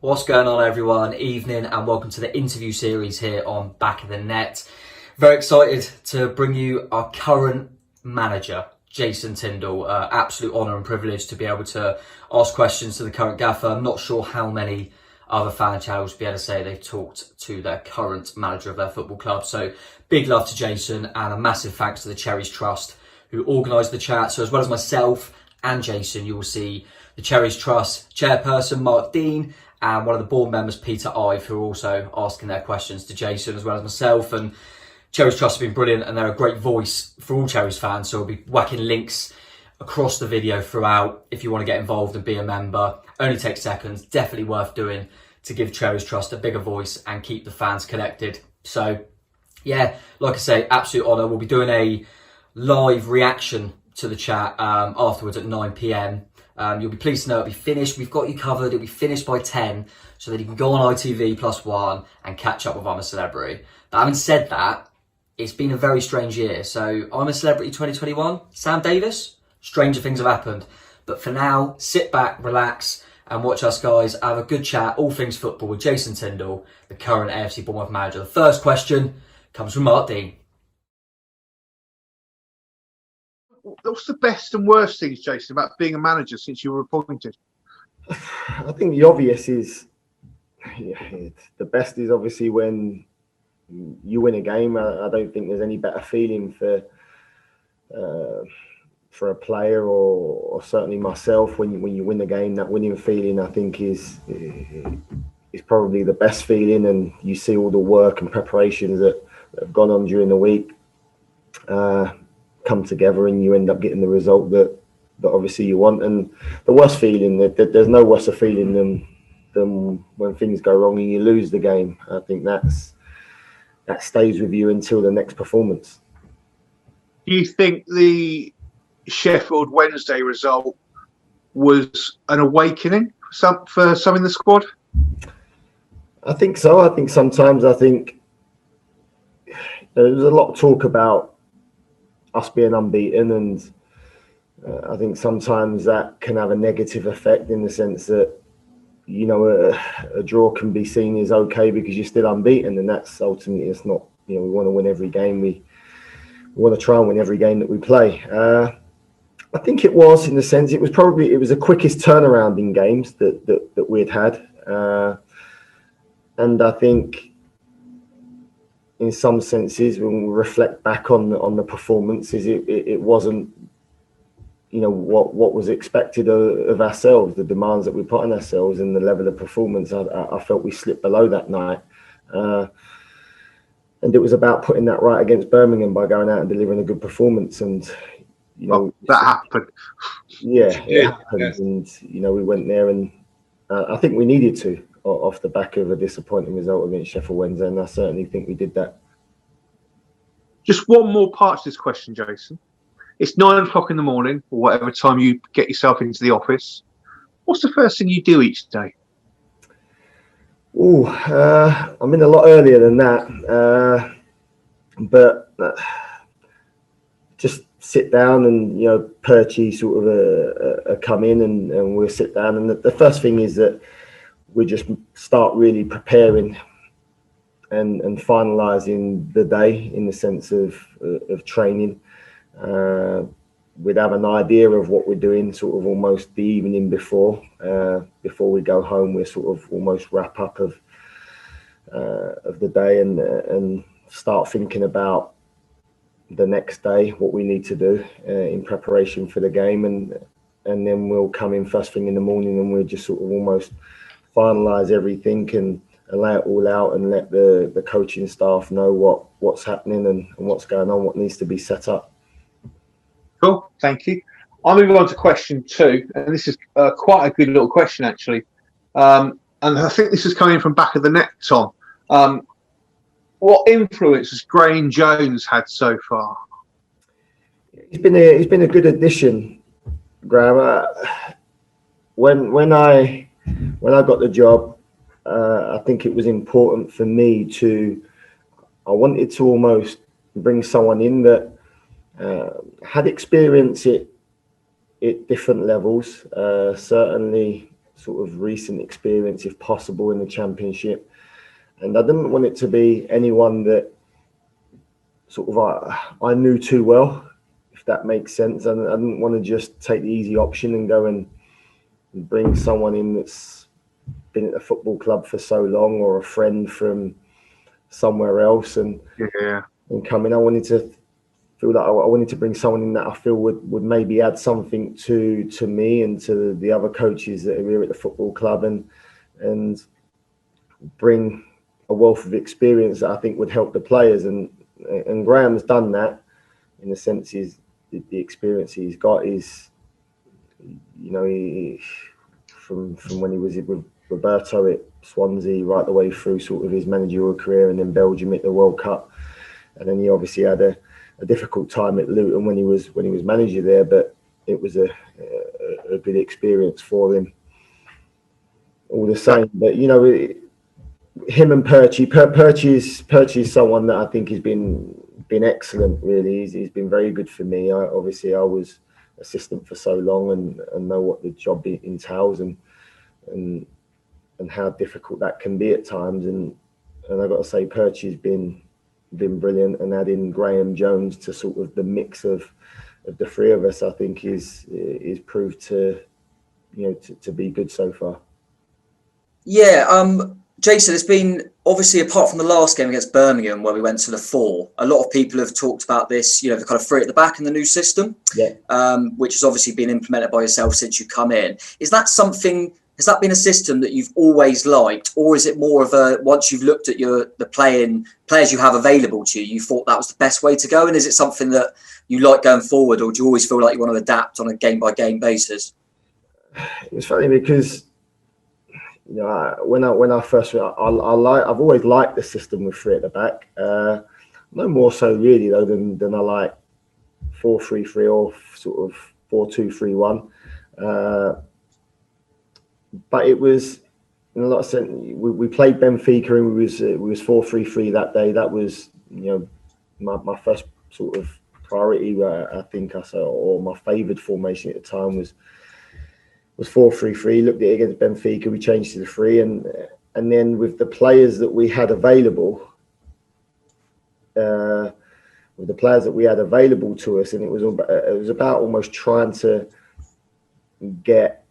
What's going on, everyone? Evening, and welcome to the interview series here on Back of the Net. Very excited to bring you our current manager, Jason Tindall. Absolute honour and privilege to be able to ask questions to the current gaffer. I'm not sure how many other fan channels will be able to say they've talked to their current manager of their football club. So big love to Jason, and a massive thanks to the Cherries Trust who organised the chat. So as well as myself and Jason, you will see the Cherries Trust chairperson, Mark Dean, and one of the board members, Peter Ive, who are also asking their questions to Jason as well as myself. And Cherries Trust have been brilliant, and they're a great voice for all Cherries fans. So we'll be whacking links across the video throughout if you want to get involved and be a member. Only takes seconds, definitely worth doing to give Cherries Trust a bigger voice and keep the fans connected. So yeah, like I say, absolute honour. We'll be doing a live reaction to the chat afterwards at 9 p.m. You'll be pleased to know it'll be finished. We've got you covered. It'll be finished by 10 so that you can go on ITV+1 and catch up with I'm a Celebrity. But having said that, it's been a very strange year. So I'm a Celebrity 2021, Sam Davis, stranger things have happened. But for now, sit back, relax, and watch us guys have a good chat, all things football, with Jason Tindall, the current AFC Bournemouth manager. The first question comes from Mark Dean. What's the best and worst things, Jason, about being a manager since you were appointed? I think the obvious is, the best is obviously when you win a game. I don't think there's any better feeling for a player or certainly myself when you win the game. That winning feeling, I think, is probably the best feeling, and you see all the work and preparations that have gone on during the week come together, and you end up getting the result that obviously you want. And the worst feeling, that there's no worse feeling than when things go wrong and you lose the game. I think that stays with you until the next performance. Do you think the Sheffield Wednesday result was an awakening for some in the squad? I think so. I think sometimes there's a lot of talk about us being unbeaten, and I think sometimes that can have a negative effect in the sense that, you know, a draw can be seen as okay because you're still unbeaten, and that's ultimately, it's not. You know, we want to win every game. We want to try and win every game that we play. I think it was, in the sense, it was the quickest turnaround in games that we'd had, and I think, in some senses, when we reflect back on the performances, it wasn't, you know, what was expected of ourselves, the demands that we put on ourselves, and the level of performance. I felt we slipped below that night, and it was about putting that right against Birmingham by going out and delivering a good performance. And you know, that happened. Yeah, it happened, yeah. And you know, we went there, and I think we needed to, off the back of a disappointing result against Sheffield Wednesday, and I certainly think we did that. Just one more part to this question, Jason. It's 9 o'clock in the morning, or whatever time you get yourself into the office. What's the first thing you do each day? I'm in a lot earlier than that, but just sit down and, you know, Perchy sort of come in, and we'll sit down, and the first thing is that we just start really preparing and finalising the day, in the sense of training. We'd have an idea of what we're doing sort of almost the evening before we go home. We're sort of almost wrap up of the day and start thinking about the next day, what we need to do in preparation for the game, and then we'll come in first thing in the morning, and we'll just sort of almost finalise everything and lay it all out, and let the coaching staff know what's happening and what's going on, what needs to be set up. Cool, thank you. I'll move on to question 2, and this is quite a good little question, actually. And I think this is coming from Back of the Net, Tom. What influence has Graham Jones had so far? He's been a good addition, Graham. When I got the job, I think it was important for me I wanted to almost bring someone in that had experience at different levels, certainly sort of recent experience, if possible, in the Championship. And I didn't want it to be anyone that sort of I knew too well, if that makes sense. And I didn't want to just take the easy option and go and bring someone in that's been at the football club for so long, or a friend from somewhere else, and come in. I wanted to feel that I wanted to bring someone in that I feel would maybe add something to me and to the other coaches that are here at the football club, and bring a wealth of experience that I think would help the players. And Graham's done that, in the sense is the experience he's got is, you know, from when he was with Roberto at Swansea right the way through sort of his managerial career, and then Belgium at the World Cup, and then he obviously had a difficult time at Luton when he was manager there, but it was a good experience for him all the same. But you know, him and Perchie is someone that I think has been excellent. Really, he's been very good for me. I was assistant for so long and know what the job entails and how difficult that can be at times. And I've got to say, Perchie's been brilliant, and adding Graham Jones to sort of the mix of the three of us, I think is proved to be good so far. Yeah, Jason, it's been obviously, apart from the last game against Birmingham where we went to the 4, a lot of people have talked about this, you know, the kind of 3 at the back in the new system, which has obviously been implemented by yourself since you come in. Is that something? Has that been a system that you've always liked, or is it more of a, once you've looked at the players you have available to you, you thought that was the best way to go? And is it something that you like going forward, or do you always feel like you want to adapt on a game by game basis? It's funny because, you know, when I first I've always liked the system with 3 at the back. No more so really though than I like 4-3-3 or sort of 4-2-3-1. But it was, in a lot of sense, we played Benfica and we was 4-3-3 that day. That was, you know, my first sort of priority. I think or my favoured formation at the time was 4-3-3. Looked at it against Benfica, we changed to the 3, and then with the players that we had available, to us, and it was about almost trying to get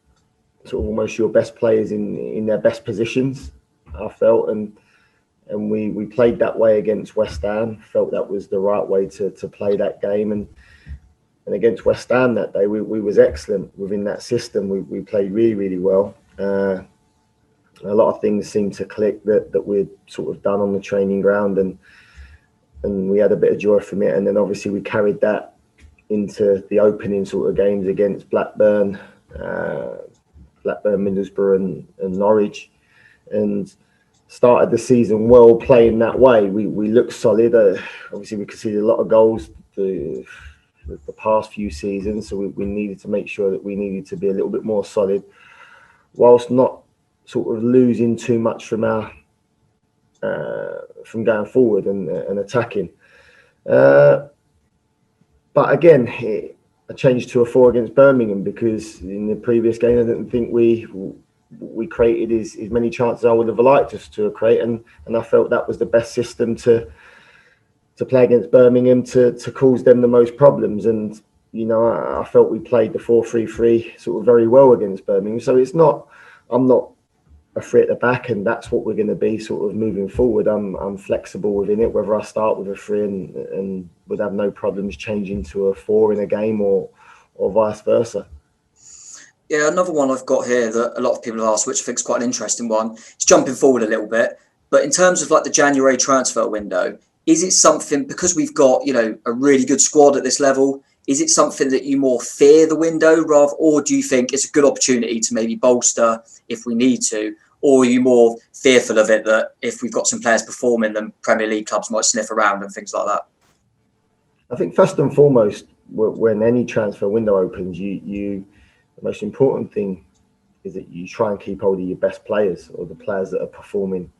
sort of almost your best players in their best positions, I felt, and we played that way against West Ham. Felt that was the right way to play that game, and against West Ham that day we was excellent within that system. We played really, really well. A lot of things seemed to click that we'd sort of done on the training ground, and we had a bit of joy from it. And then obviously we carried that into the opening sort of games against Blackburn, Middlesbrough and Norwich, and started the season well playing that way. We looked solid. Obviously we conceded a lot of goals the past few seasons, so we needed to make sure that we needed to be a little bit more solid, whilst not sort of losing too much from our from going forward and attacking. But again, I changed to a 4 against Birmingham because in the previous game I didn't think we created as many chances I would have liked us to create, and I felt that was the best system to play against Birmingham to cause them the most problems. And you know, I felt we played the 4-3-3 sort of very well against Birmingham. So I'm not a 3 at the back, and that's what we're going to be sort of moving forward. I'm flexible within it, whether I start with a 3 and would have no problems changing to a 4 in a game or vice versa. Yeah, another one I've got here that a lot of people have asked, which I think is quite an interesting one. It's jumping forward a little bit, but in terms of like the January transfer window, is it something, because we've got, you know, a really good squad at this level, is it something that you more fear the window rather, or do you think it's a good opportunity to maybe bolster if we need to? Or are you more fearful of it that if we've got some players performing, then Premier League clubs might sniff around and things like that? I think first and foremost, when any transfer window opens, the most important thing is that you try and keep hold of your best players, or the players that are performing,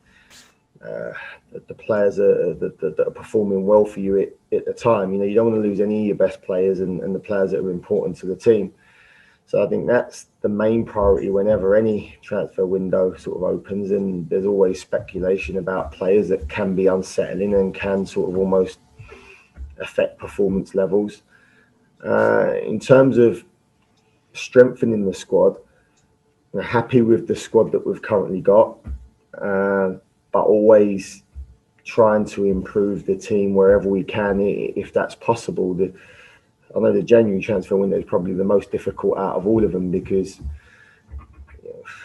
the players that are performing well for you at the time. You know, you don't want to lose any of your best players and the players that are important to the team. So I think that's the main priority whenever any transfer window sort of opens, and there's always speculation about players that can be unsettling and can sort of almost affect performance levels. In terms of strengthening the squad, I'm happy with the squad that we've currently got, but always trying to improve the team wherever we can, if that's possible. I know the January transfer window is probably the most difficult out of all of them, because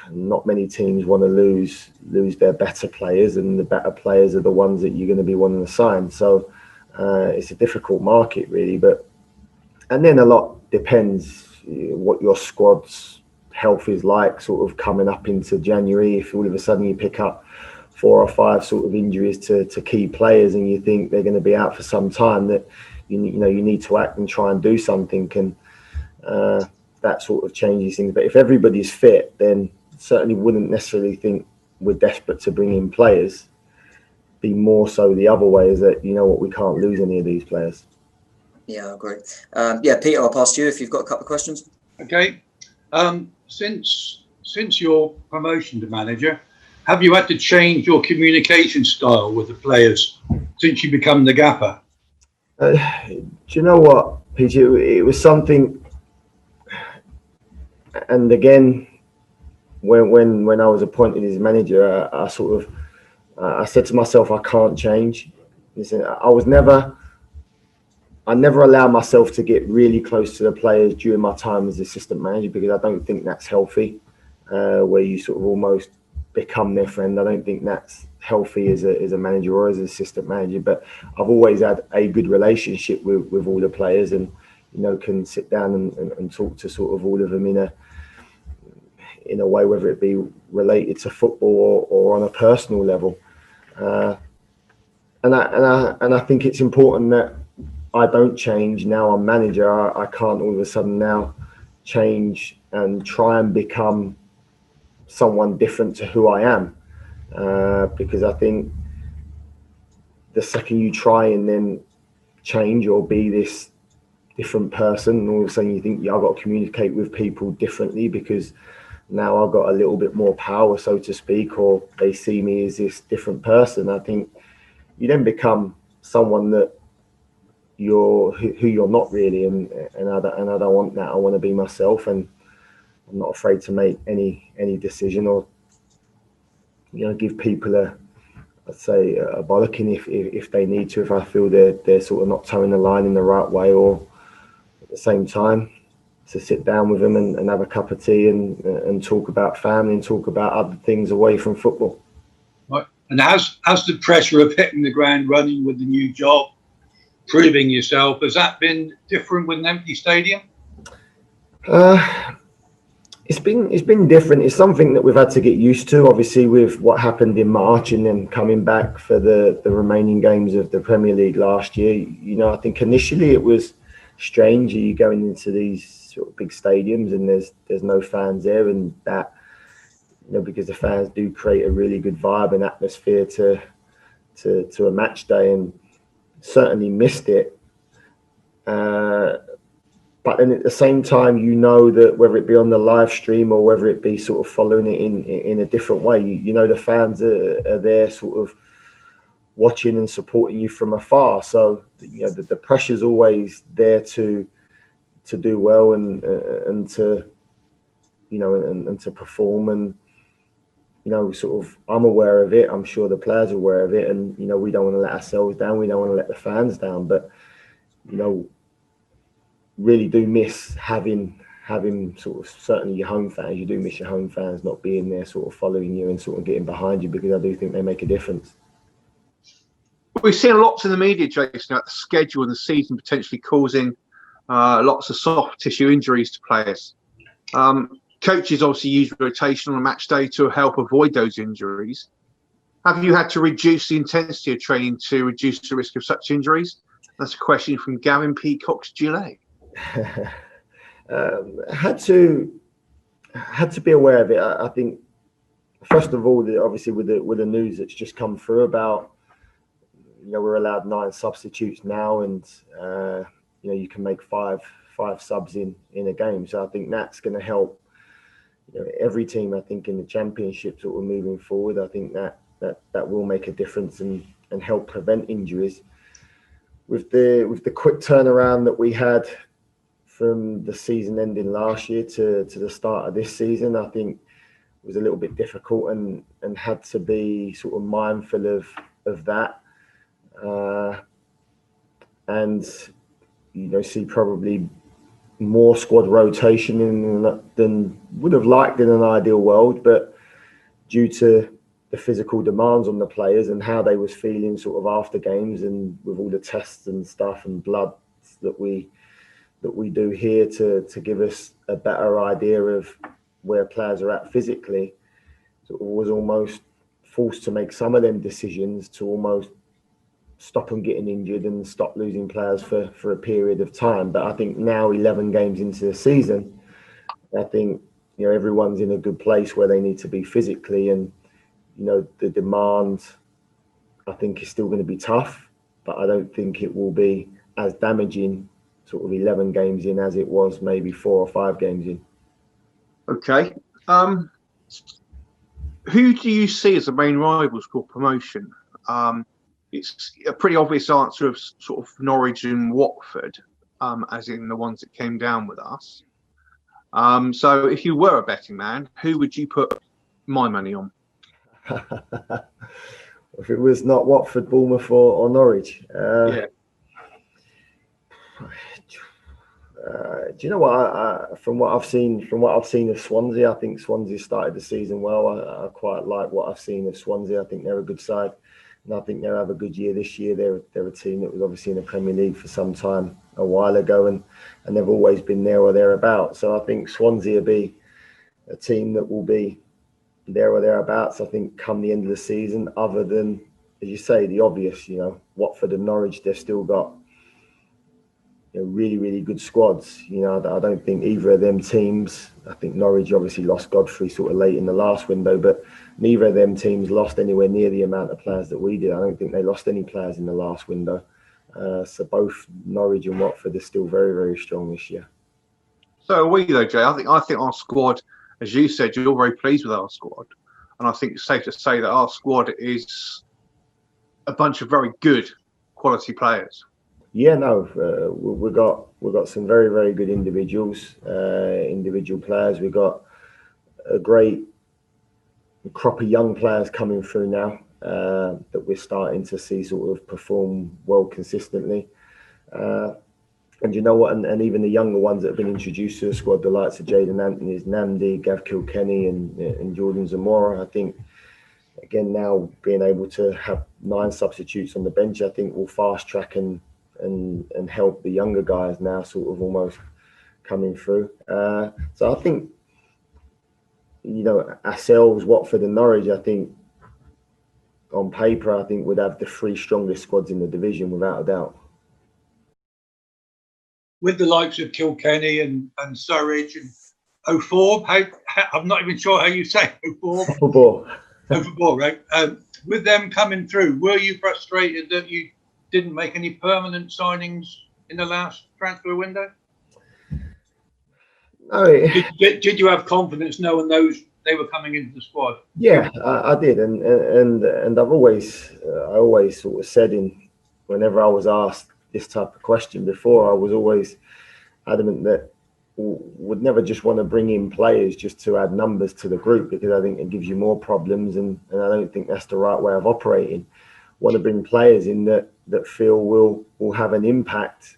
not many teams want to lose their better players, and the better players are the ones that you're going to be wanting to sign. So it's a difficult market, really. And then a lot depends what your squad's health is like, sort of coming up into January. If all of a sudden you pick up 4 or 5 sort of injuries to key players, and you think they're going to be out for some time, that you need to act and try and do something, and that sort of changes things. But if everybody's fit, then certainly wouldn't necessarily think we're desperate to bring in players. Be more so the other way, is that, you know what, we can't lose any of these players. Yeah, I agree. Peter, I'll pass to you if you've got a couple of questions. Okay. Since your promotion to manager, have you had to change your communication style with the players since you become the gaffer? Do you know what, Peter? It was something, and again, when I was appointed as manager, I said to myself, I can't change. Listen, I never allow myself to get really close to the players during my time as assistant manager, because I don't think that's healthy, where you sort of almost become their friend. I don't think that's healthy as a manager or as an assistant manager. But I've always had a good relationship with all the players, and can sit down and talk to sort of all of them in a way, whether it be related to football or on a personal level. And I think it's important that I don't change. Now I'm manager, I can't all of a sudden now change and try and become someone different to who I am, because I think the second you try and then change or be this different person, and all of a sudden you think, I've got to communicate with people differently because now I've got a little bit more power, so to speak, or they see me as this different person. I think you then become someone that who you're not really, and I don't want that. I want to be myself, and I'm not afraid to make any decision, or give people a bollocking if they need to, if I feel they're sort of not towing the line in the right way, or at the same time to sit down with them and have a cup of tea and talk about family and talk about other things away from football. Right. And has the pressure of hitting the ground running with the new job, proving yourself, has that been different with an empty stadium? It's been different. It's something that we've had to get used to, obviously, with what happened in March and then coming back for the remaining games of the Premier League last year. I think initially it was strange. You going into these sort of big stadiums and there's no fans there, and that, because the fans do create a really good vibe and atmosphere to a match day, and certainly missed it. But then at the same time, that whether it be on the live stream or whether it be sort of following it in a different way, the fans are there sort of watching and supporting you from afar. So the pressure's always there to do well and to and to perform, and sort of I'm aware of it. I'm sure the players are aware of it, and we don't want to let ourselves down. We don't want to let the fans down, but really do miss having sort of, certainly your home fans. You do miss your home fans not being there, sort of following you and sort of getting behind you, because I do think they make a difference. We've seen lots in the media, Jason, about the schedule and the season potentially causing lots of soft tissue injuries to players. Coaches obviously use rotation on a match day to help avoid those injuries. Have you had to reduce the intensity of training to reduce the risk of such injuries? That's a question from Gavin Peacock's-Gillet. Had to be aware of it. I think first of all, obviously with the news that's just come through about we're allowed 9 substitutes now, and you can make five subs in a game. So I think that's going to help, every team. I think in the Championship sort of moving forward, I think that will make a difference and help prevent injuries. With the quick turnaround that we had from the season ending last year to the start of this season, I think it was a little bit difficult and had to be sort of mindful of that. And see probably more squad rotation than would have liked in an ideal world, but due to the physical demands on the players and how they was feeling sort of after games, and with all the tests and stuff and blood that we do here to give us a better idea of where players are at physically, so it was almost forced to make some of them decisions to almost stop them getting injured and stop losing players for a period of time. But I think now 11 games into the season, I think everyone's in a good place where they need to be physically, and the demand I think is still going to be tough, but I don't think it will be as damaging sort of 11 games in as it was maybe 4 or 5 games in. Okay. Who do you see as the main rivals for promotion? It's a pretty obvious answer of sort of Norwich and Watford, as in the ones that came down with us. So if you were a betting man, who would you put my money on? If it was not Watford, Bournemouth or Norwich. Yeah. Do you know what? From what I've seen of Swansea, I think Swansea started the season well. I quite like what I've seen of Swansea. I think they're a good side, and I think they'll have a good year this year. They're a team that was obviously in the Premier League for some time a while ago, and they've always been there or thereabouts. So I think Swansea will be a team that will be there or thereabouts, I think, come the end of the season. Other than, as you say, the obvious, Watford and Norwich, they've still got really, really good squads. I don't think either of them teams, I think Norwich obviously lost Godfrey sort of late in the last window, but neither of them teams lost anywhere near the amount of players that we did. I don't think they lost any players in the last window. So both Norwich and Watford are still very, very strong this year. So are we though, Jay? I think our squad, as you said, you're very pleased with our squad, and I think it's safe to say that our squad is a bunch of very good quality players. Yeah, no, we've got some very, very good individual players. We've got a great crop of young players coming through now that we're starting to see sort of perform well consistently. And you know what? And even the younger ones that have been introduced to the squad, the likes of Jaden Anthony's, Namdi, Gav Kilkenny, and Jordan Zamora, I think, again, now being able to have 9 substitutes on the bench, I think will fast track and help the younger guys now sort of almost coming through. So I think, ourselves, Watford and Norwich, I think on paper, I think would have the 3 strongest squads in the division without a doubt. With the likes of Kilkenny and Surridge and 04, I'm not even sure how you say 04. Football. 04, right? With them coming through, were you frustrated that you didn't make any permanent signings in the last transfer window? No. Did you have confidence knowing they were coming into the squad? Yeah, I did, and I always sort of said whenever I was asked this type of question before, I was always adamant that would never just want to bring in players just to add numbers to the group, because I think it gives you more problems, and I don't think that's the right way of operating. Want to bring players in that feel will have an impact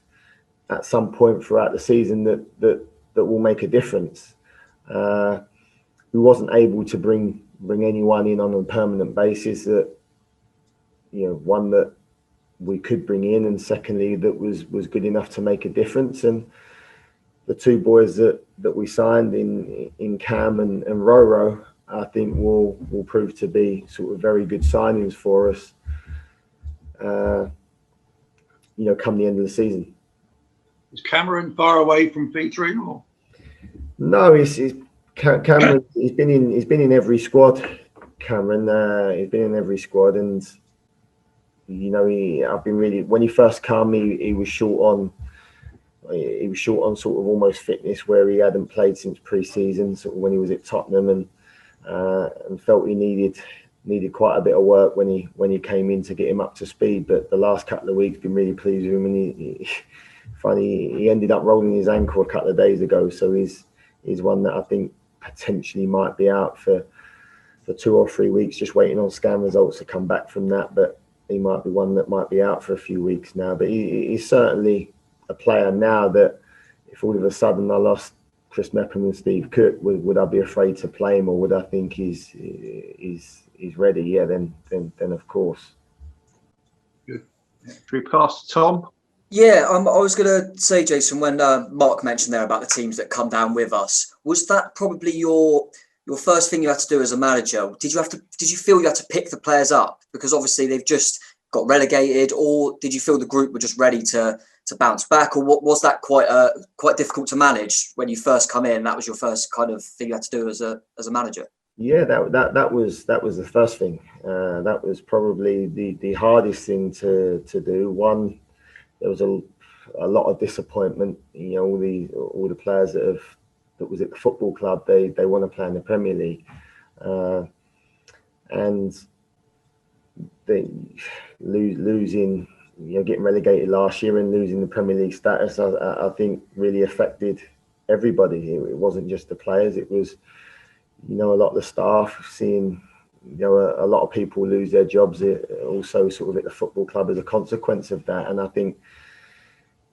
at some point throughout the season that will make a difference. We wasn't able to bring anyone in on a permanent basis that, one that we could bring in, and secondly that was good enough to make a difference. And the 2 boys that we signed in Cam and Roro, I think will prove to be sort of very good signings for us, come the end of the season. Is Cameron far away from featuring, or? No, Cameron. He's been in every squad. Cameron, he's been in every squad, and I've been really. When he first came, he was short he was short on sort of almost fitness, where he hadn't played since pre-season, sort of when he was at Tottenham, and felt he needed quite a bit of work when he came in to get him up to speed. But the last couple of weeks, been really pleased with him, and he ended up rolling his ankle a couple of days ago, so he's one that I think potentially might be out for 2 or 3 weeks, just waiting on scan results to come back from that. But he might be one that might be out for a few weeks now. But he's certainly a player now that if all of a sudden I lost Chris Mepham and Steve Cook, would I be afraid to play him, or would I think he's ready? Yeah, then of course. Good. Should we pass to Tom? Yeah, I was going to say, Jason, when Mark mentioned there about the teams that come down with us, was that probably your first thing you had to do as a manager? Did you feel you had to pick the players up because obviously they've just got relegated, or did you feel the group were just ready to bounce back, or what was that quite difficult to manage when you first come in? That was your first kind of thing you had to do as a manager. Yeah, that was the first thing. That was probably the hardest thing to do. One, there was a lot of disappointment. You know, all the players that was at the football club, they want to play in the Premier League, and they losing, you know, getting relegated last year and losing the Premier League status, I think really affected everybody. It wasn't just the players, it was, you know, a lot of the staff seeing, you know, a lot of people lose their jobs also sort of at the football club as a consequence of that. And I think,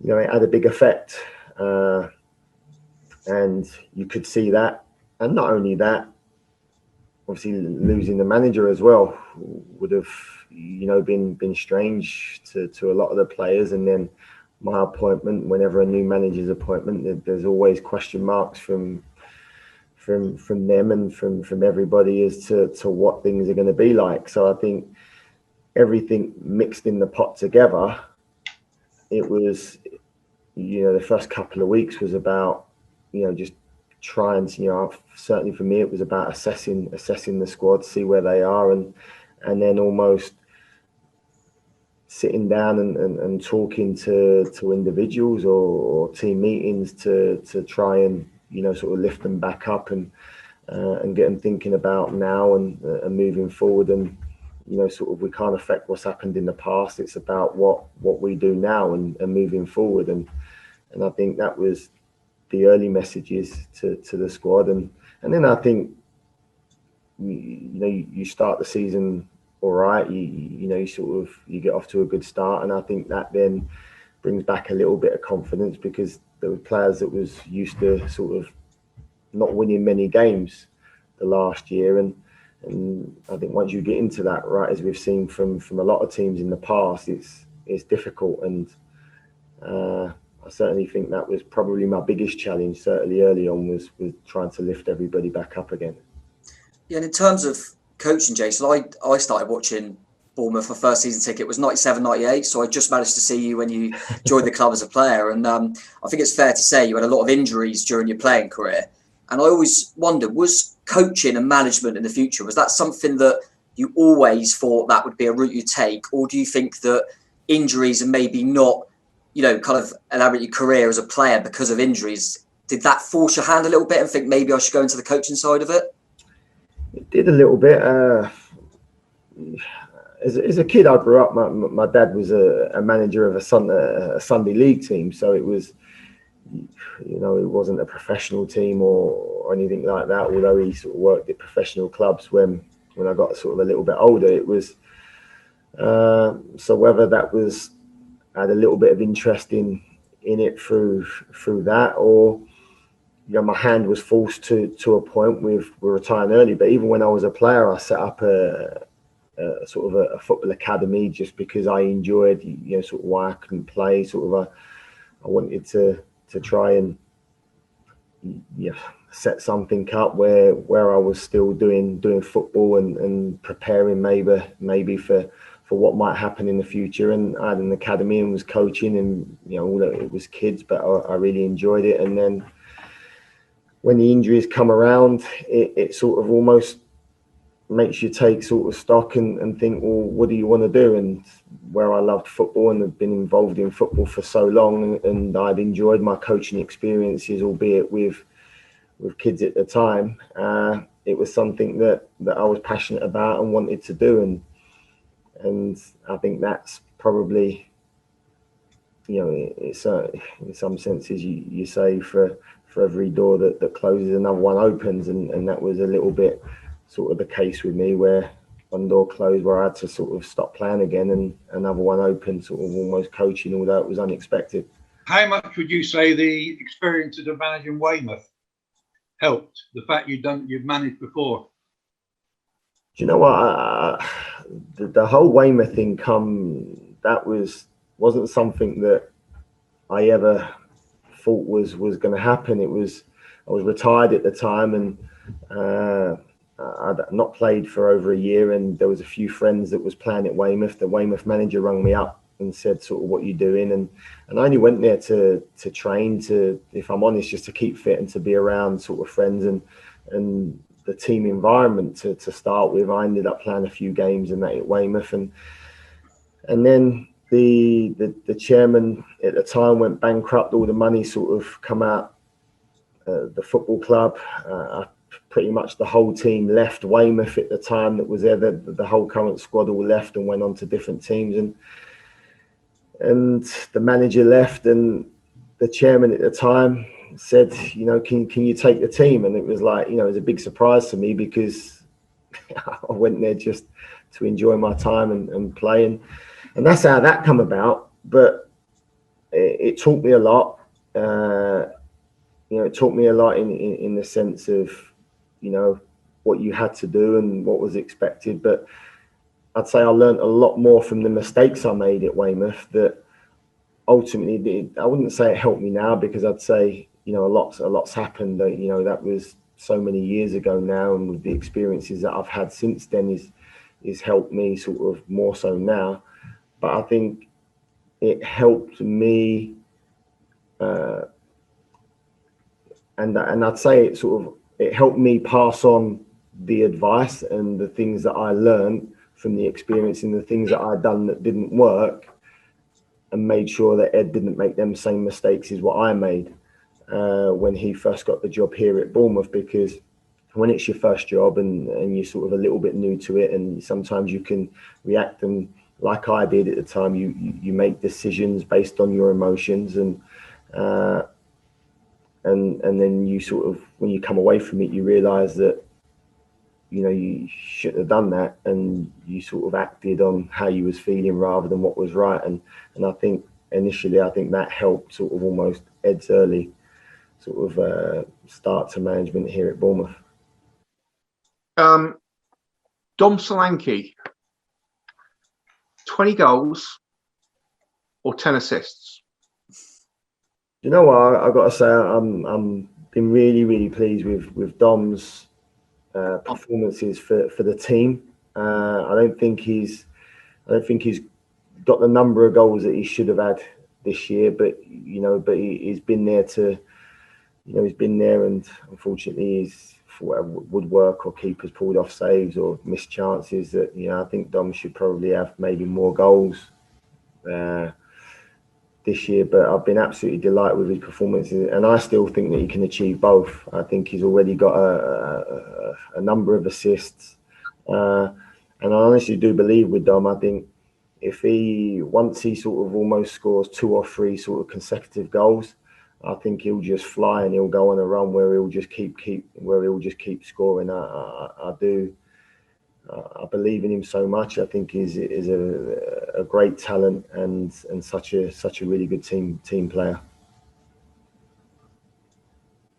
you know, it had a big effect, and you could see that. And not only that, obviously losing the manager as well would have, you know, been strange to a lot of the players. And then my appointment, whenever a new manager's appointment, there's always question marks from them and from everybody as to what things are going to be like. So I think everything mixed in the pot together, it was, you know, the first couple of weeks was about, you know, just trying to, you know, certainly for me, it was about assessing the squad, see where they are, and then almost sitting down and talking to individuals or team meetings to try and, you know, sort of lift them back up and get them thinking about now and moving forward. And, you know, sort of we can't affect what's happened in the past. It's about what we do now and moving forward. And I think that was the early messages to the squad. And then I think, you know, you start the season all right. You know, you get off to a good start. And I think that then brings back a little bit of confidence, because there were players that was used to sort of not winning many games the last year. And I think once you get into that, right, as we've seen from a lot of teams in the past, it's difficult. And I certainly think that was probably my biggest challenge, certainly early on, was trying to lift everybody back up again. Yeah, and in terms of coaching, Jason, I started watching Bournemouth. My first season ticket was 97, 98, so I just managed to see you when you joined the club as a player. And I think it's fair to say you had a lot of injuries during your playing career. And I always wondered, was coaching and management in the future, was that something that you always thought that would be a route you take? Or do you think that injuries and maybe not, you know, kind of elaborate your career as a player because of injuries, did that force your hand a little bit and think maybe I should go into the coaching side of it? It did a little bit. As a kid, I grew up, my dad was a manager of a Sunday league team. So it was, you know, it wasn't a professional team or anything like that, although he sort of worked at professional clubs when I got sort of a little bit older. It was, so whether that was, I had a little bit of interest in it through that, or, you know, my hand was forced to a point with retiring early. But even when I was a player, I set up a sort of a football academy just because I enjoyed, you know, sort of why I couldn't play. Sort of I wanted to try and, yeah, set something up where I was still doing football and preparing maybe for what might happen in the future. And I had an academy and was coaching, and, you know, although it was kids, but I really enjoyed it. And then when the injuries come around, it sort of almost makes you take sort of stock and think, well, what do you want to do? And where I loved football and have been involved in football for so long, and I'd enjoyed my coaching experiences, albeit with kids at the time, it was something that I was passionate about and wanted to do, and I think that's probably, it's in some senses you say for every door that closes, another one opens, and that was a little bit sort of the case with me, where one door closed where I had to sort of stop playing again, and another one opened, sort of almost coaching, although it was unexpected. How much would you say the experience of managing Weymouth helped? The fact you've managed before. Do you know what? The whole Weymouth thing wasn't something that I ever thought was going to happen. I was retired at the time, and I'd not played for over a year, and there was a few friends that was playing at Weymouth. The Weymouth manager rang me up and said, sort of, what you doing? And I only went there to train, to, if I'm honest, just to keep fit and to be around sort of friends and the team environment to start with. I ended up playing a few games and that at Weymouth, and then the chairman at the time went bankrupt. All the money sort of come out the football club. Pretty much the whole team left Weymouth at the time that was there. The whole current squad all left and went on to different teams, and the manager left, and the chairman at the time said, can you take the team? And it was like, it was a big surprise to me, because I went there just to enjoy my time and play, and that's how that come about. But it taught me a lot. It taught me a lot in the sense of, what you had to do and what was expected. But I'd say I learned a lot more from the mistakes I made at Weymouth that ultimately I wouldn't say it helped me now, because I'd say, a lot's happened. That was so many years ago now, and with the experiences that I've had since then is helped me sort of more so now. But I think it helped me, and I'd say it helped me pass on the advice and the things that I learned from the experience and the things that I'd done that didn't work, and made sure that Ed didn't make them same mistakes as what I made when he first got the job here at Bournemouth. Because when it's your first job and you're sort of a little bit new to it, and sometimes you can react, and like I did at the time, you make decisions based on your emotions, and then you sort of, when you come away from it, you realise that you shouldn't have done that, and you sort of acted on how you was feeling rather than what was right. And I think initially, that helped sort of almost Ed's early sort of start to management here at Bournemouth. Dom Solanke, 20 goals or 10 assists? You know what? I've got to say, I'm been really, really pleased with Dom's performances for the team. I don't think he's got the number of goals that he should have had this year, but he's been there he's been there, and unfortunately he's, for whatever woodwork or keepers pulled off saves or missed chances, that I think Dom should probably have maybe more goals this year. But I've been absolutely delighted with his performances, and I still think that he can achieve both. I think he's already got a number of assists, and I honestly do believe with Dom, I think once he sort of almost scores 2 or 3 sort of consecutive goals, I think he'll just fly, and he'll go on a run where he'll just keep scoring. I believe in him so much. I think he's a great talent and such a really good team player.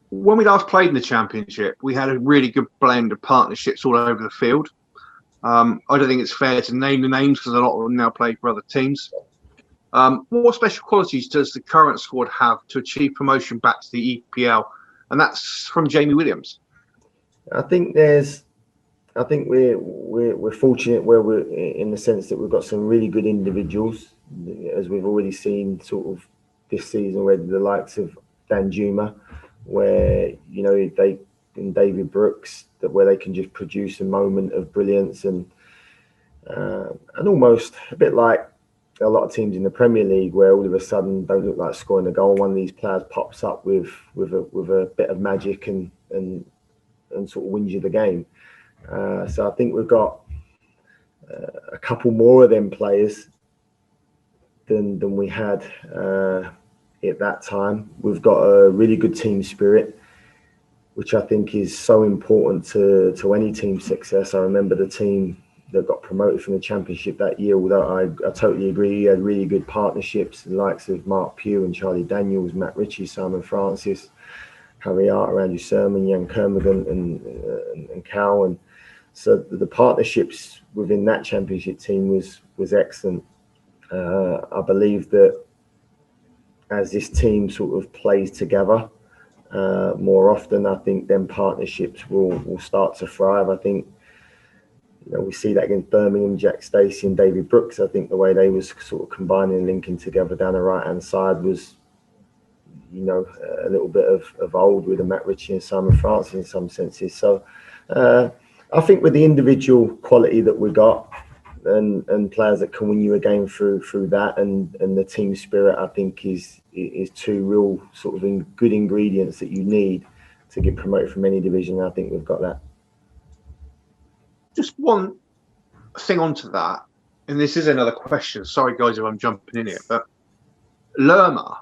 When we last played in the Championship, we had a really good blend of partnerships all over the field. I don't think it's fair to name the names, because a lot of them now play for other teams. What special qualities does the current squad have to achieve promotion back to the EPL? And that's from Jamie Williams. I think we're fortunate where we're in the sense that we've got some really good individuals, as we've already seen sort of this season, where the likes of Dan Juma, where in David Brooks, that where they can just produce a moment of brilliance and almost a bit like a lot of teams in the Premier League, where all of a sudden don't look like scoring a goal. One of these players pops up with a bit of magic and sort of wins you the game. So I think we've got a couple more of them players than we had at that time. We've got a really good team spirit, which I think is so important to any team's success. I remember the team that got promoted from the Championship that year, although I totally agree, he had really good partnerships, the likes of Mark Pugh and Charlie Daniels, Matt Ritchie, Simon Francis, Harry Arter, Andrew Sermon, Jan Kermorgant and Cal. And so the partnerships within that Championship team was excellent. I believe that as this team sort of plays together more often, I think then partnerships will start to thrive. I think, we see that against Birmingham, Jack Stacey and David Brooks. I think the way they was sort of combining and linking together down the right-hand side was, a little bit of old with the Matt Ritchie and Simon Francis in some senses. So I think with the individual quality that we got and players that can win you a game through that and the team spirit, I think is two real sort of good ingredients that you need to get promoted from any division. I think we've got that. Just one thing onto that, and this is another question. Sorry, guys, if I'm jumping in here, but Lerma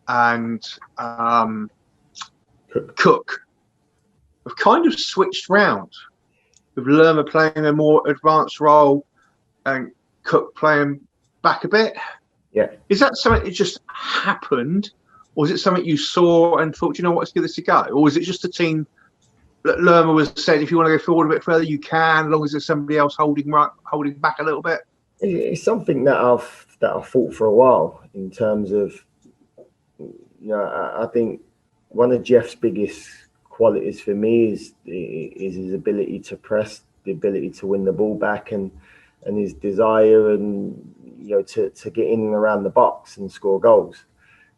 and Cook have kind of switched round, with Lerma playing a more advanced role and Cook playing back a bit. Yeah. Is that something that just happened, or is it something you saw and thought, let's give this a go? Or is it just a team that Lerma was saying, if you want to go forward a bit further, you can, as long as there's somebody else holding back a little bit? It's something that I've thought for a while in terms of, I think one of Jeff's biggest qualities for me is his ability to press, the ability to win the ball back, and his desire and to get in and around the box and score goals.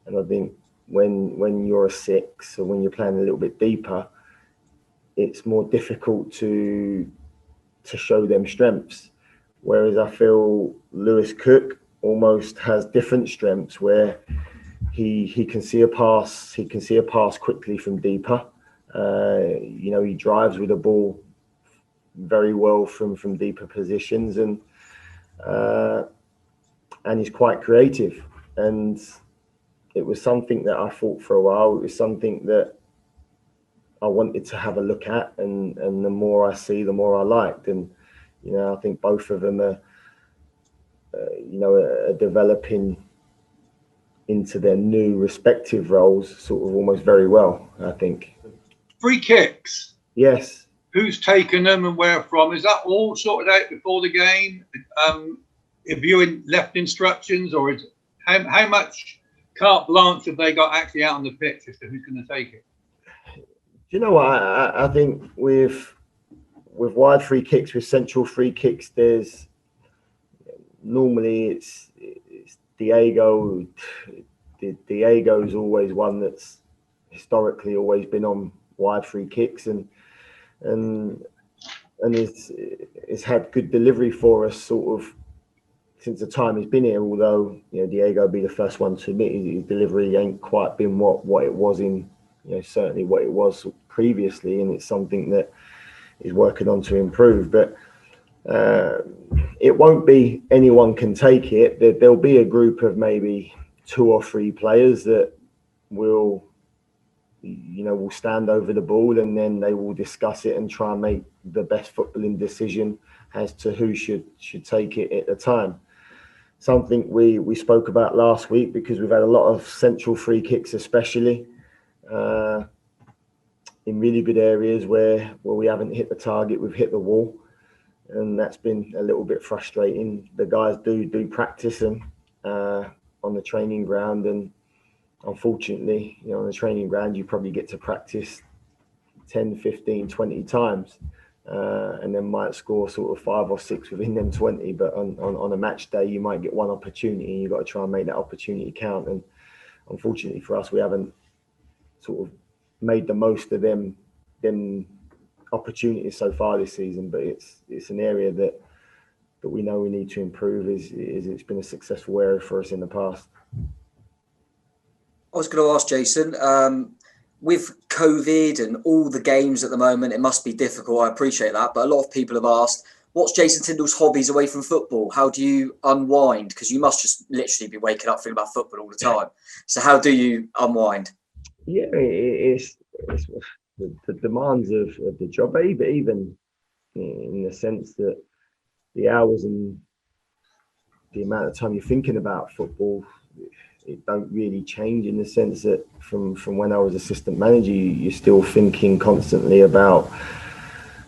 And I think when you're a six, or when you're playing a little bit deeper, it's more difficult to show them strengths. Whereas I feel Lewis Cook almost has different strengths, where he can see a pass, quickly from deeper. He drives with the ball very well from deeper positions, and he's quite creative. And it was something that I thought for a while. It was something that I wanted to have a look at, and the more I see, the more I liked. And I think both of them are developing into their new respective roles sort of almost very well, I think. Free kicks. Yes. Who's taken them and where from? Is that all sorted out before the game? Have you left instructions, or is how much carte blanche have they got actually out on the pitch as to who's going to take it? Do you know what? I think with wide free kicks, with central free kicks, there's normally it's Diego. Diego's always one that's historically always been on wide free kicks, and it's had good delivery for us sort of since the time he's been here. Although Diego will be the first one to admit his delivery ain't quite been what it was in certainly what it was previously, and it's something that he's working on to improve. But it won't be anyone can take it. There'll be a group of maybe 2 or 3 players that will stand over the ball, and then they will discuss it and try and make the best footballing decision as to who should take it at the time. Something we spoke about last week, because we've had a lot of central free kicks, especially in really good areas where we haven't hit the target, we've hit the wall, and that's been a little bit frustrating. The guys do practice them on the training ground, and unfortunately, on the training ground, you probably get to practice 10, 15, 20 times, and then might score sort of 5 or 6 within them 20. But on a match day, you might get one opportunity, and you've got to try and make that opportunity count. And unfortunately for us, we haven't sort of made the most of them them opportunities so far this season, but it's an area that we know we need to improve. Is it's been a successful area for us in the past. I was going to ask Jason, with COVID and all the games at the moment, it must be difficult. I appreciate that, but a lot of people have asked, what's Jason Tindall's hobbies away from football? How do you unwind? Because you must just literally be waking up thinking about football all the time. So how do you unwind? Yeah, it's the demands of the job, but even in the sense that the hours and the amount of time you're thinking about football, it don't really change, in the sense that from when I was assistant manager, you're still thinking constantly about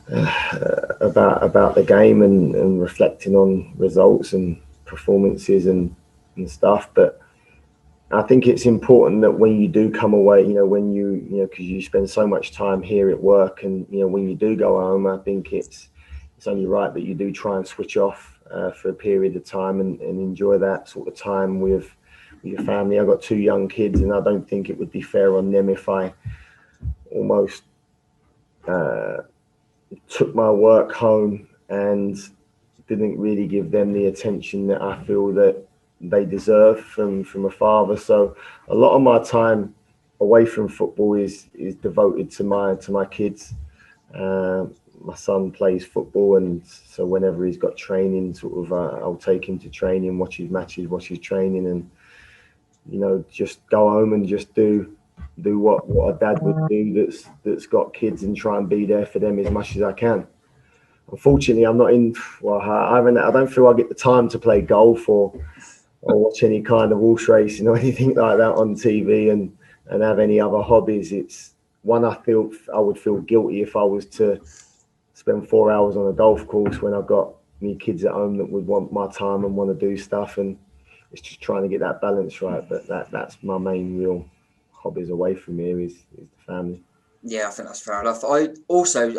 the game and reflecting on results and performances and stuff. But I think it's important that when you do come away, when because you spend so much time here at work, and when you do go home, I think it's only right that you do try and switch off for a period of time and enjoy that sort of time with your family. I've got 2 young kids, and I don't think it would be fair on them if I almost took my work home and didn't really give them the attention that I feel that they deserve from a father. So a lot of my time away from football is devoted to my kids. My son plays football, and so whenever he's got training, I'll take him to training, watch his matches, watch his training, and just go home and just do what a dad would do that's got kids, and try and be there for them as much as I can. Unfortunately, I'm not in. Well, I don't feel I get the time to play golf or watch any kind of horse racing or anything like that on TV, and have any other hobbies. It's one, I feel I would feel guilty if I was to spend 4 hours on a golf course when I've got me kids at home that would want my time and want to do stuff, and it's just trying to get that balance right. But that's my main real hobbies away from here is the family. Yeah, I think that's fair enough. I also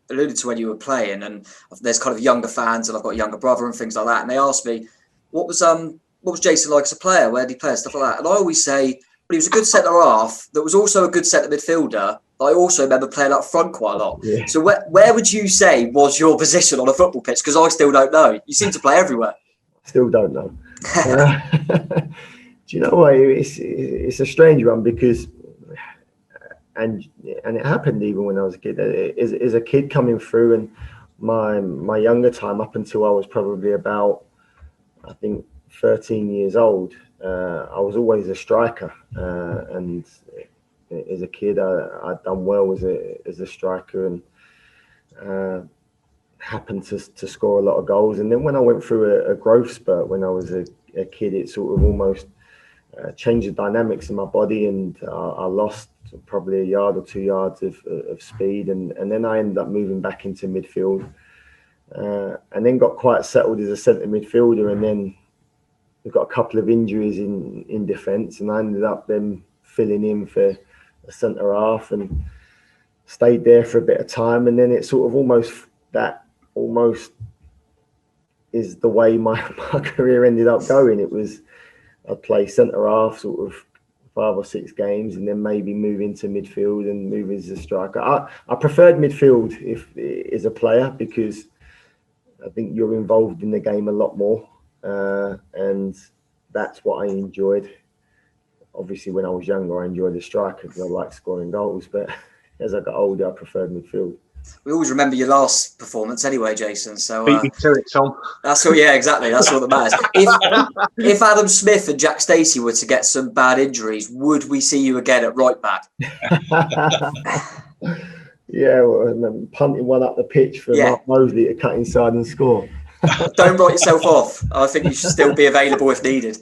alluded to when you were playing, and there's kind of younger fans, and I've got a younger brother and things like that, and they asked me, what was Jason like as a player? Where did he play and stuff like that? And I always say, but he was a good centre half that was also a good centre midfielder. I also remember playing up front quite a lot. Yeah. So where would you say was your position on a football pitch? Because I still don't know. You seem to play everywhere. Still don't know. Do you know what? It's a strange one, because and it happened even when I was a kid. As a kid coming through, and my younger time, up until I was probably about, I think, 13 years old, I was always a striker, and as a kid I'd done well as a striker, and happened to score a lot of goals. And then when I went through a growth spurt when I was a kid, it sort of almost changed the dynamics in my body, and I lost probably a yard or 2 yards of speed, and then I ended up moving back into midfield, and then got quite settled as a centre midfielder, and then we've got a couple of injuries in defence, and I ended up then filling in for a centre half and stayed there for a bit of time. And then it sort of almost is the way my career ended up going. It was, I'd play centre half sort of 5 or 6 games, and then maybe move into midfield and move as a striker. I preferred midfield as a player, because I think you're involved in the game a lot more. And that's what I enjoyed. Obviously, when I was younger, I enjoyed the striker because I liked scoring goals. But as I got older, I preferred midfield. We always remember your last performance anyway, Jason. So Beat me to it, Tom. that's all. Yeah, exactly. That's all that matters. If Adam Smith and Jack Stacey were to get some bad injuries, would we see you again at right back? Yeah, well, and then punting one up the pitch for Mark Molesley to cut inside and score. Don't write yourself off. I think you should still be available if needed.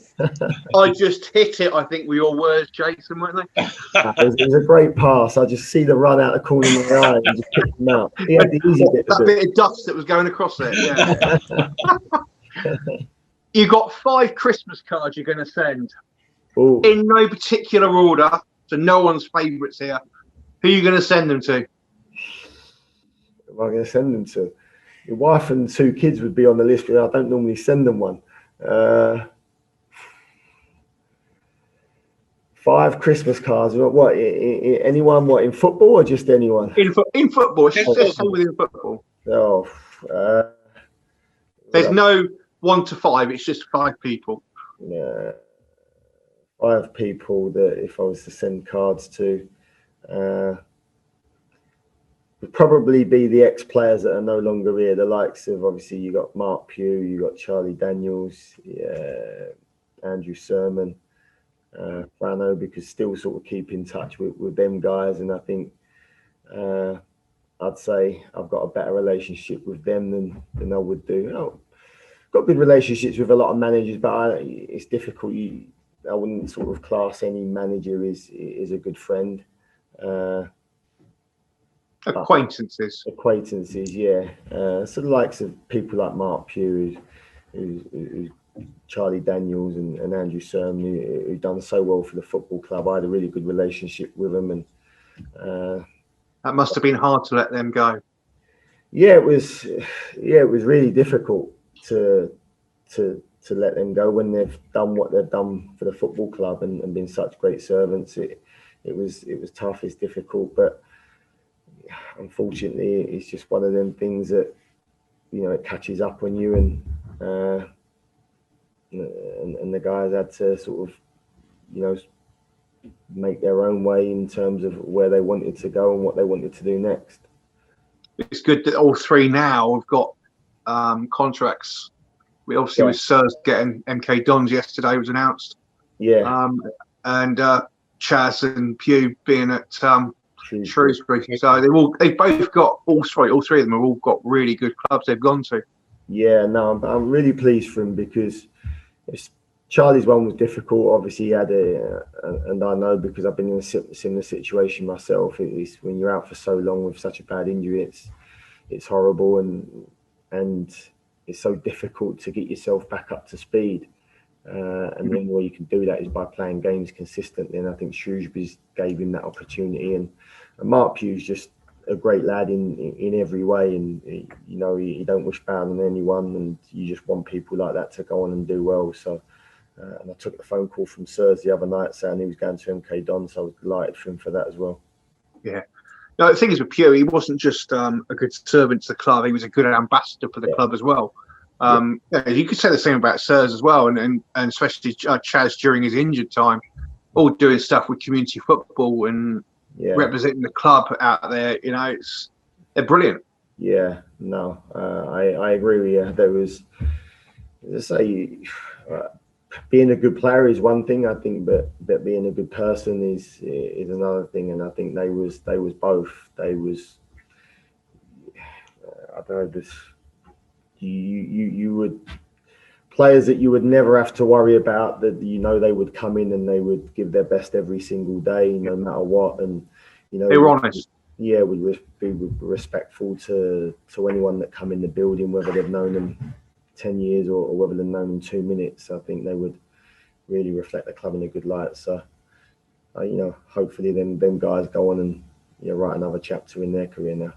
I just hit it, I think, with your words, Jason, weren't they? It was a great pass. I just see the run out the corner of my eye and just picked him out. He had the easy bit. That bit of dust that was going across there. Yeah. You got 5 Christmas cards you're going to send. Ooh. In no particular order, so no one's favourites here. Who are you going to send them to? Who am I going to send them to? Your wife and 2 kids would be on the list, but I don't normally send them one. 5 Christmas cards. What? Anyone? What, in football or just anyone? In football, it's just all within football. Oh, There's no 1 to 5. It's just 5 people. Yeah, 5 people that if I was to send cards to, would probably be the ex-players that are no longer here. The likes of, obviously, you got Mark Pugh, you got Charlie Daniels, Andrew Sermon, Brano, because still sort of keep in touch with them guys. And I think I'd say I've got a better relationship with them than I would do. Got good relationships with a lot of managers, but it's difficult. I wouldn't sort of class any manager as a good friend. Acquaintances, yeah. So the likes of people like Mark Pugh, who's Charlie Daniels and Andrew Sermon, who've done so well for the football club. I had a really good relationship with them, and that must have been hard to let them go. Yeah, it was really difficult to let them go when they've done what they've done for the football club and been such great servants. It was tough, it's difficult, but unfortunately it's just one of them things that, you know, it catches up on you, and the guys had to sort of, you know, make their own way in terms of where they wanted to go and what they wanted to do next. It's good that all 3 now have got contracts. We obviously with Sirs getting MK Dons yesterday was announced. Yeah. And Chaz and Pugh being at Shrewsbury. So they've both got all 3 of them have all got really good clubs they've gone to. Yeah, no, I'm really pleased for him, because Charlie's one was difficult. Obviously, he had and I know because I've been in a similar situation myself. It's when you're out for so long with such a bad injury, it's horrible, and it's so difficult to get yourself back up to speed. And the only way you can do that is by playing games consistently. And I think Shrewsbury's gave him that opportunity. And Mark Pugh's just a great lad in every way, and you know, he don't wish bad on anyone, and you just want people like that to go on and do well. So. And I took a phone call from Sirs the other night saying he was going to MK Don, so I was delighted for him for that as well. Yeah. No, the thing is with Pugh, he wasn't just a good servant to the club; he was a good ambassador for the club as well. You could say the same about Sirs as well, and especially Chaz during his injured time, all doing stuff with community football and representing the club out there. You know, they're brilliant. Yeah, no, I agree with you. There was, as I say, being a good player is one thing, I think, but being a good person is another thing. And I think they was both. They was, I don't know, this you would, players that you would never have to worry about, that you know they would come in and they would give their best every single day, no matter what. And you know, they were honest. Yeah, would be respectful to anyone that come in the building, whether they've known them 10 years or whether they've known them 2 minutes. I think they would really reflect the club in a good light. So, you know, hopefully them guys go on and, you know, write another chapter in their career now.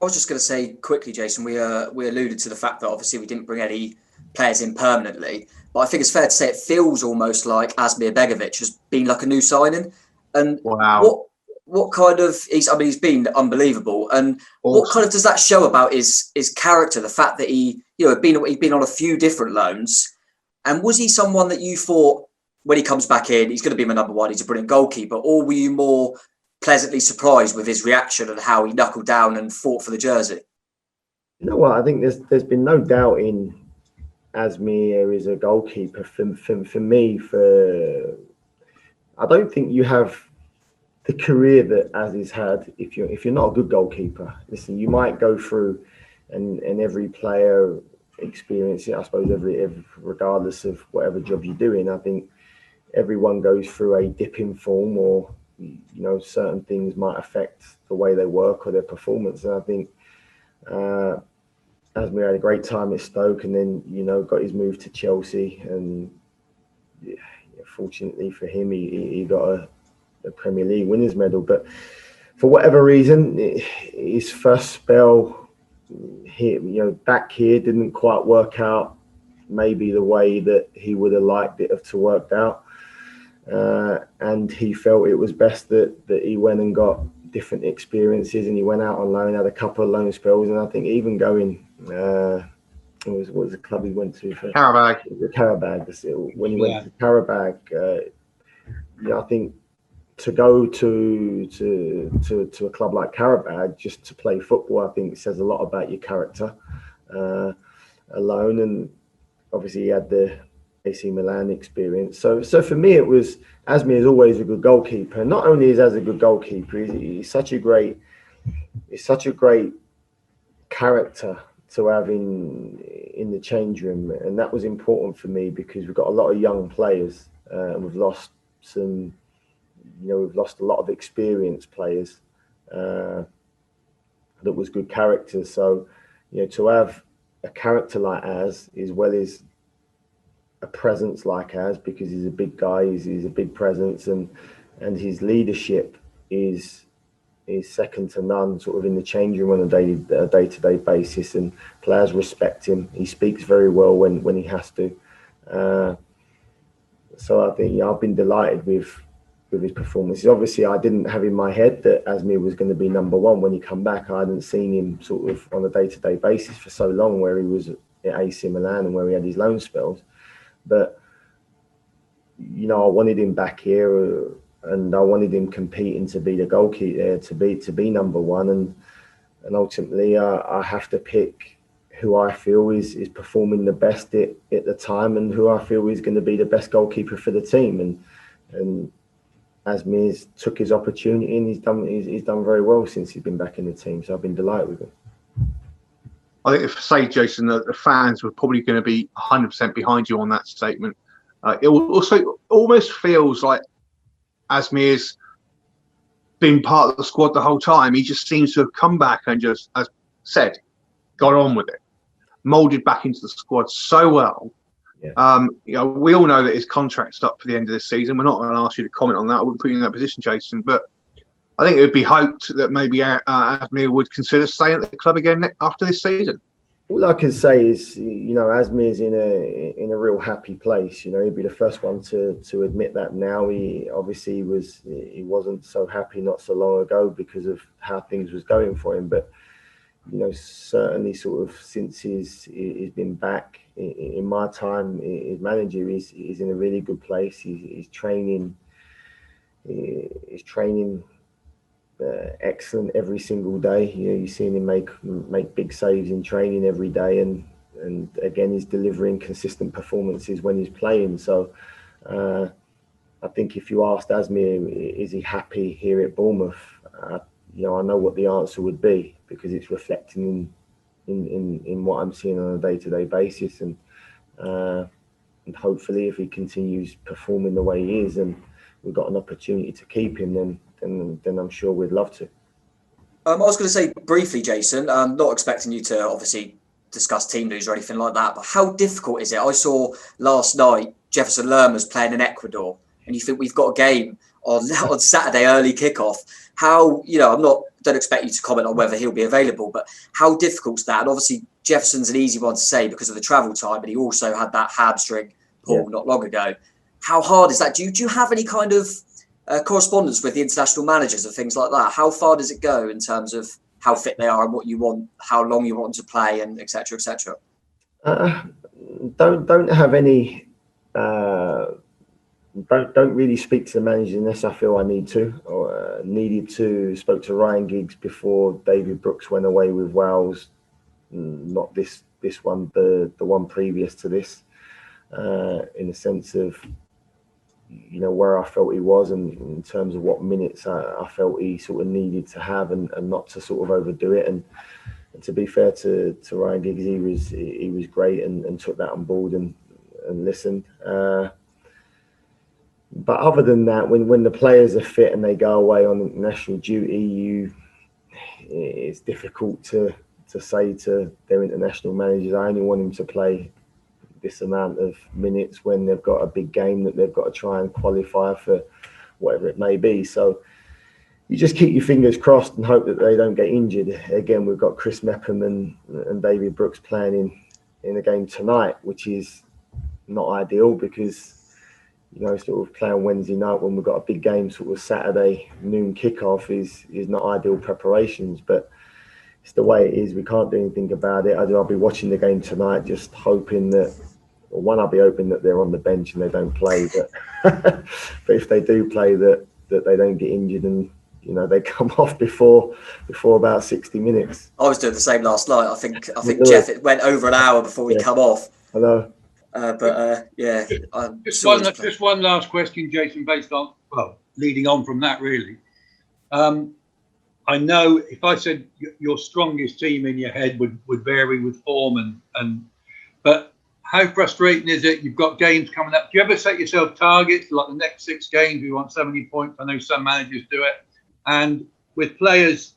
I was just going to say quickly, Jason, we alluded to the fact that obviously we didn't bring any players in permanently, but I think it's fair to say it feels almost like Asmir Begovic has been like a new signing. And wow. What kind of, he's been unbelievable. And awesome. What kind of does that show about his character? The fact that he'd been on a few different loans. And was he someone that you thought when he comes back in, he's going to be my number one, he's a brilliant goalkeeper? Or were you more pleasantly surprised with his reaction and how he knuckled down and fought for the jersey? You know what? I think there's been no doubt in Asmir is a goalkeeper. For me, I don't think you have the career that Az's had if you're not a good goalkeeper. Listen, you might go through and every player experience it, I suppose, every regardless of whatever job you're doing. I think everyone goes through a dip in form, or you know, certain things might affect the way they work or their performance. And I think Asmir had a great time at Stoke, and then, you know, got his move to Chelsea, and fortunately for him, he got a Premier League winners medal. But for whatever reason, his first spell here, you know, back here didn't quite work out maybe the way that he would have liked it to worked out. and he felt it was best that he went and got different experiences, and he went out on loan, had a couple of loan spells, and I think even going, what was the club he went to? Carabag. The Carabag. When he went to Carabag, I think to go to a club like Carabag just to play football, I think says a lot about your character alone. And obviously he had the AC Milan experience. So for me, it was, Asmir is always a good goalkeeper. Not only is as a good goalkeeper, he's such a great character to have in the change room, and that was important for me because we've got a lot of young players, and we've lost a lot of experienced players that was good characters. So, to have a character like Az, as well as a presence like Az, because he's a big guy, he's a big presence, and his leadership is second to none, sort of in the change room on a day-to-day basis, and players respect him. He speaks very well when he has to. So I think I've been delighted with his performances. Obviously, I didn't have in my head that Asmir was going to be number one when he come back. I hadn't seen him sort of on a day-to-day basis for so long, where he was at AC Milan and where he had his loan spells. But I wanted him back here, and I wanted him competing to be the goalkeeper, to be number one, and ultimately I have to pick who I feel is performing the best at the time, and who I feel is going to be the best goalkeeper for the team. And Asmir's took his opportunity, and he's done very well since he's been back in the team. So I've been delighted with him. I think Jason, the fans were probably going to be 100% behind you on that statement. It also almost feels like Asmir's been part of the squad the whole time. He just seems to have come back and just, as said, got on with it, moulded back into the squad so well. Yeah. We all know that his contract's up for the end of this season. We're not going to ask you to comment on that. I wouldn't put you in that position, Jason. But I think it would be hoped that maybe Asmir would consider staying at the club again after this season. All I can say is, Asmir's in a real happy place. He'd be the first one to admit that now. He obviously he wasn't so happy not so long ago because of how things was going for him. But certainly sort of since he's been back in my time as manager, he's in a really good place. He's training. He's training excellent every single day. You've seen him make big saves in training every day, and again he's delivering consistent performances when he's playing. So I think if you asked Asmir, is he happy here at Bournemouth? I know what the answer would be, because it's reflecting in what I'm seeing on a day-to-day basis, and hopefully if he continues performing the way he is, and we've got an opportunity to keep him, then I'm sure we'd love to. I was going to say briefly, Jason, not expecting you to obviously discuss team news or anything like that, but how difficult is it? I saw last night Jefferson Lerma's playing in Ecuador, and you think we've got a game on Saturday, early kickoff. How, don't expect you to comment on whether he'll be available, but how difficult is that? And obviously Jefferson's an easy one to say because of the travel time, but he also had that hamstring pull not long ago. How hard is that? Do you have any kind of correspondence with the international managers and things like that? How far does it go in terms of how fit they are and what you want, how long you want them to play, and et cetera, et cetera? Don't have any. Don't really speak to the managers unless I feel I need to, or needed to. Spoke to Ryan Giggs before David Brooks went away with Wales, not this one, the one previous to this, in the sense of where I felt he was, and in terms of what minutes I felt he sort of needed to have, and not to sort of overdo it. And to be fair to Ryan Giggs, he was great and took that on board and listened. But other than that, when the players are fit and they go away on national duty, it's difficult to say to their international managers, I only want him to play this amount of minutes when they've got a big game that they've got to try and qualify for, whatever it may be. So you just keep your fingers crossed and hope that they don't get injured. Again, we've got Chris Mepham and David Brooks playing in a game tonight, which is not ideal because sort of play on Wednesday night when we've got a big game, sort of Saturday noon kickoff is not ideal preparations, but it's the way it is. We can't do anything about it. I'll be watching the game tonight, just hoping that, well, one, I'll be hoping that they're on the bench and they don't play, but if they do play, that they don't get injured and they come off before about 60 minutes. I was doing the same last night. I think Jeff, it went over an hour before we come off. I know. Yeah. Just one last question, Jason, based on, leading on from that, really. I know if I said your strongest team in your head would vary with form but how frustrating is it? You've got games coming up. Do you ever set yourself targets like the next 6 games? We want 70 points. I know some managers do it. And with players,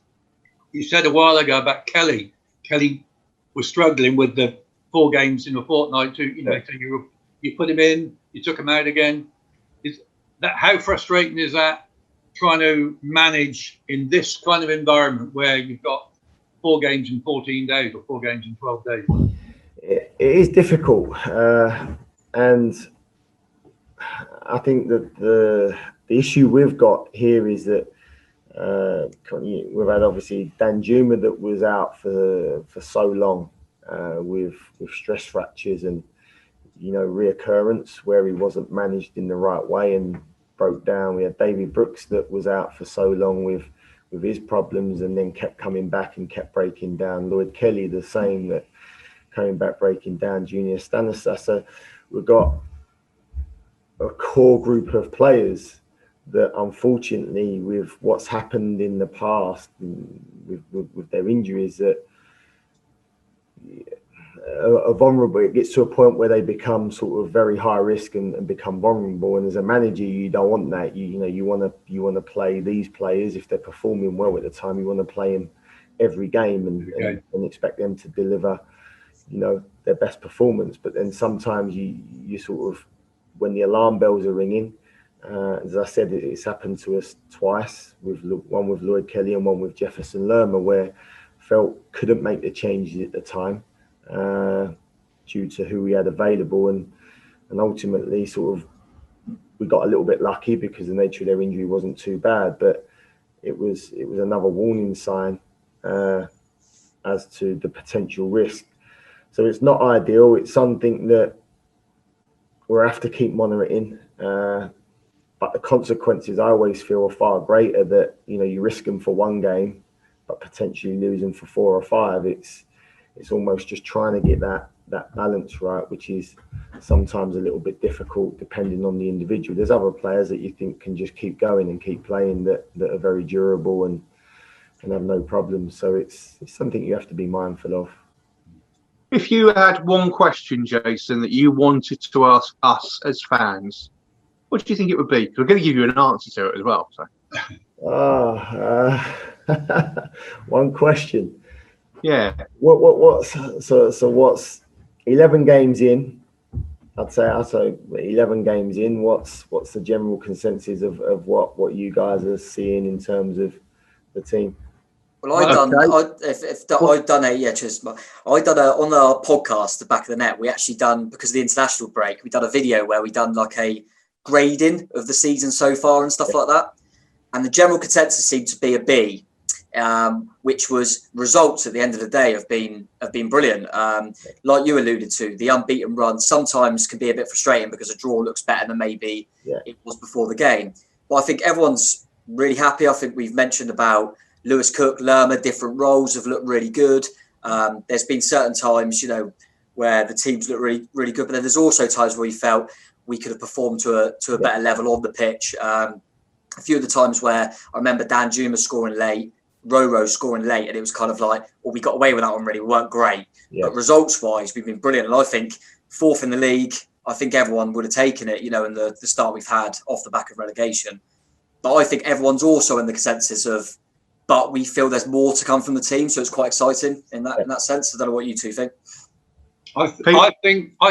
you said a while ago about Kelly. Kelly was struggling with the 4 games in a fortnight too. So you put him in, you took him out again. Is that, how frustrating is that, trying to manage in this kind of environment where you've got 4 games in 14 days or 4 games in 12 days? It is difficult, and I think that the issue we've got here is that we've had obviously Dagenham that was out for so long with stress fractures and reoccurrence where he wasn't managed in the right way and broke down. We had David Brooks that was out for so long with his problems and then kept coming back and kept breaking down. Lloyd Kelly the same, that coming back breaking down. Junior Stanislas. So we've got a core group of players that unfortunately, with what's happened in the past with their injuries, that are vulnerable. It gets to a point where they become sort of very high risk and become vulnerable. And as a manager, you don't want that. You want to play these players if they're performing well at the time. You want to play them every game and expect them to deliver, their best performance. But then sometimes you sort of, when the alarm bells are ringing, as I said, it's happened to us twice, one with Lloyd Kelly and one with Jefferson Lerma, where felt couldn't make the changes at the time due to who we had available, and ultimately sort of we got a little bit lucky because the nature of their injury wasn't too bad, but it was another warning sign as to the potential risk. So it's not ideal. It's something that we'll have to keep monitoring. But the consequences, I always feel, are far greater. That you risk them for 1 game, but potentially lose them for 4 or 5. It's almost just trying to get that balance right, which is sometimes a little bit difficult depending on the individual. There's other players that you think can just keep going and keep playing that are very durable and have no problems. So it's something you have to be mindful of. If you had one question, Jason, that you wanted to ask us as fans, what do you think it would be? Because we're going to give you an answer to it as well. So. One question. Yeah. So what's 11 games in? I'd say 11 games in. What's the general consensus of what you guys are seeing in terms of the team? Well, I done on our podcast, The Back of the Net. We actually done, because of the international break, we done a video where we done like a grading of the season so far and stuff like that. And the general consensus seemed to be a B, which was results at the end of the day have been brilliant. Like you alluded to, the unbeaten run sometimes can be a bit frustrating because a draw looks better than maybe it was before the game. But I think everyone's really happy. I think we've mentioned about Lewis Cook, Lerma, different roles have looked really good. There's been certain times, where the teams look really, really good. But then there's also times where we felt we could have performed to a better level on the pitch. A few of the times where I remember Dagenham scoring late, Roro scoring late, and it was kind of like, well, we got away with that one really. We weren't great. Yeah. But results-wise, we've been brilliant. And I think 4th in the league, I think everyone would have taken it, in the start we've had off the back of relegation. But I think everyone's also in the consensus of, but we feel there's more to come from the team. So it's quite exciting in that sense. I don't know what you two think. I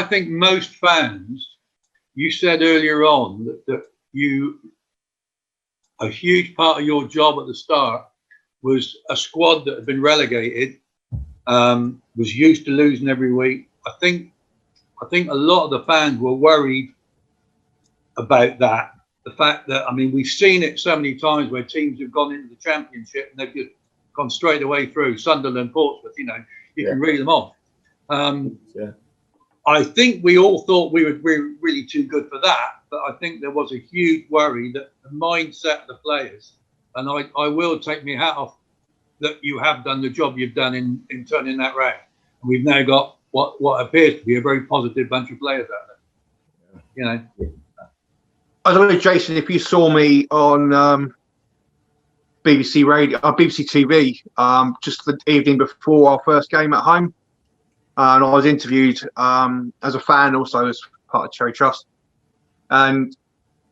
think most fans, you said earlier on that a huge part of your job at the start was a squad that had been relegated, was used to losing every week. I think a lot of the fans were worried about that. The fact that, I mean, we've seen it so many times where teams have gone into the Championship and they've just gone straight away through. Sunderland, Portsmouth, you know, you can read them off. I think we all thought we were really too good for that, but I think there was a huge worry that the mindset of the players, and I will take my hat off that you have done the job you've done in turning that round. And we've now got what appears to be a very positive bunch of players out there. You know. I don't know, Jason, if you saw me on BBC Radio, BBC TV, just the evening before our first game at home, and I was interviewed as a fan, also as part of Cherries Trust, and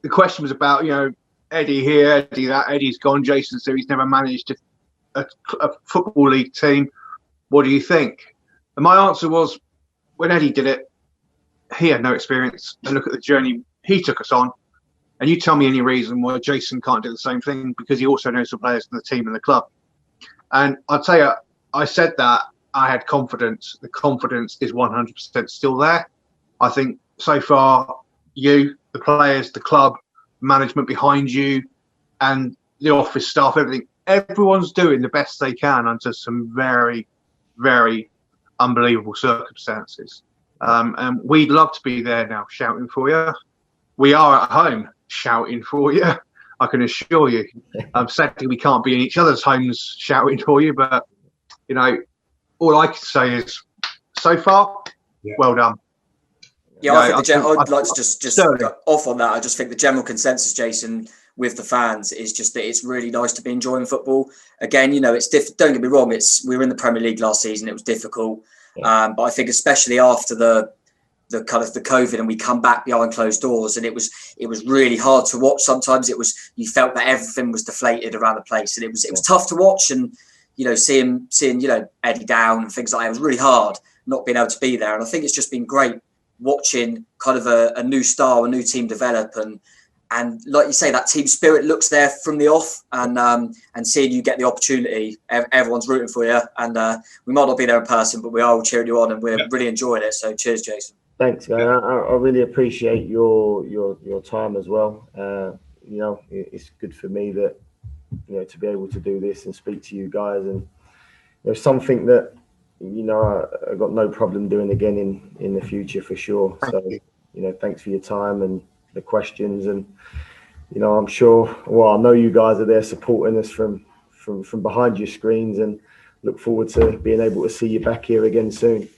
the question was about, you know, Eddie here, Eddie that, Eddie's gone, Jason, so he's never managed a football league team. What do you think? And my answer was, when Eddie did it, he had no experience, and look at the journey he took us on. And you tell me any reason why Jason can't do the same thing, because he also knows the players in the team and the club. And I'll tell you, I said that I had confidence. The confidence is 100% still there. I think so far, you, the players, the club, management behind you, and the office staff, everyone's doing the best they can under some very, very unbelievable circumstances. And we'd love to be there now shouting for you. We are at home shouting for you, I can assure you. Sadly, we can't be in each other's homes shouting for you, but, you know, all I can say is, so far, well done. Yeah, I think I'd like to just go off on that. I just think the general consensus, Jason, with the fans is just that it's really nice to be enjoying football. Again, you know, it's don't get me wrong, we were in the Premier League last season, it was difficult. But I think especially after the kind of the COVID and we come back behind closed doors, and it was really hard to watch. Sometimes you felt that everything was deflated around the place, and it was tough to watch. And, you know, seeing, you know, Eddie down and things like that, it was really hard not being able to be there. And I think it's just been great watching kind of a new style, a new team develop, and like you say, that team spirit looks there from the off, and seeing you get the opportunity, everyone's rooting for you, and we might not be there in person, but we are all cheering you on, and we're really enjoying it. So cheers, Jason. Thanks, guys. I really appreciate your time as well. You know, it's good for me that, you know, to be able to do this and speak to you guys, and, you know, something that, you know, I got no problem doing again in the future for sure. So, you know, thanks for your time and the questions, and, you know, I'm sure, well, I know you guys are there supporting us from behind your screens, and look forward to being able to see you back here again soon.